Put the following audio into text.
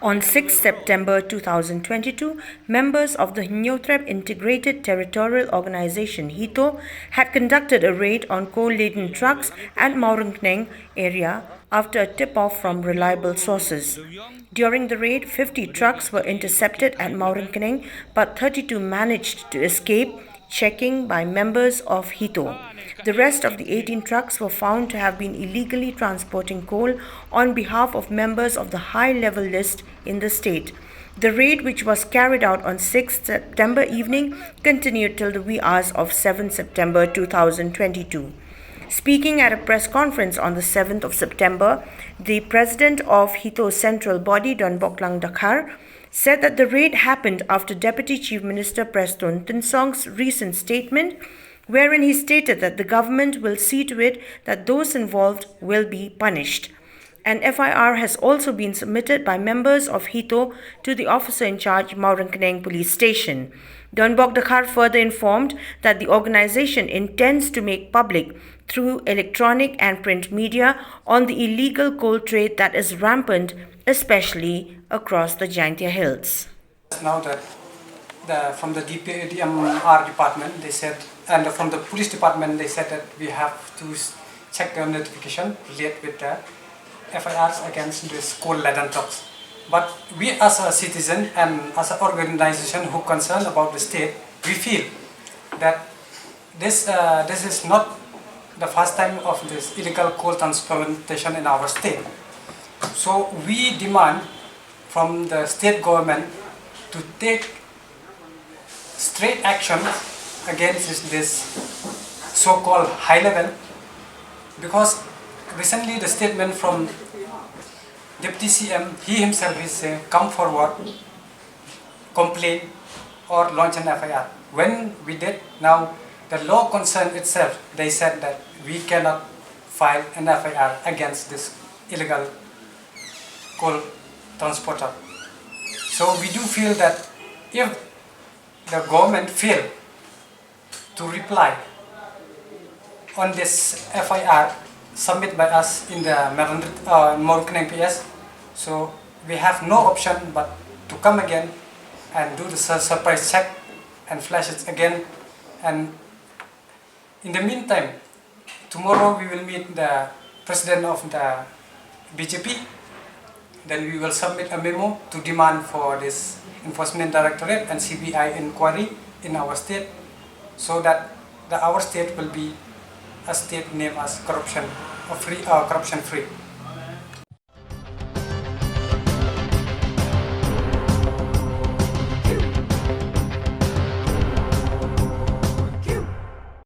On 6 September 2022, members of the Hynniewtrep Integrated Territorial Organization Hito had conducted a raid on coal-laden trucks at Mawryngkneng area after a tip-off from reliable sources. During the raid, 50 trucks were intercepted at Mawryngkneng, but 32 managed to escape checking by members of Hito. The rest of the 18 trucks were found to have been illegally transporting coal on behalf of members of the high-level list in the state. The raid, which was carried out on 6 September evening, continued till the wee hours of 7 September 2022. Speaking at a press conference on the 7th of September, the president of Hito's central body, Don Boklang Dakhar, said that the raid happened after Deputy Chief Minister Preston Tinsong's recent statement, wherein he stated that the government will see to it that those involved will be punished. An FIR has also been submitted by members of Hito to the officer in charge, Mawryngkneng Police Station. Don Bok Dakhar further informed that the organization intends to make public through electronic and print media on the illegal coal trade that is rampant, especially across the Jaintia Hills. Now that from the DMR department, they said, and from the police department, they said that we have to check the notification related with the FIRs against this coal-laden trucks. But we as a citizen and as an organization who concerned about the state, we feel that this is not the first time of this illegal coal transportation in our state. So we demand from the state government to take straight action against this so-called high level, because recently the statement from Deputy CM, he himself is come forward, complain or launch an FIR. When we did, now the law concern itself, they said that we cannot file an FIR against this illegal coal transporter. So we do feel that if the government fail to reply on this FIR submitted by us in the Mawryngkneng PS, so we have no option but to come again and do the surprise check and flash it again. And in the meantime, tomorrow we will meet the president of the BJP. Then we will submit a memo to demand for this Enforcement Directorate and CBI inquiry in our state, so that our state will be a state named as corruption free.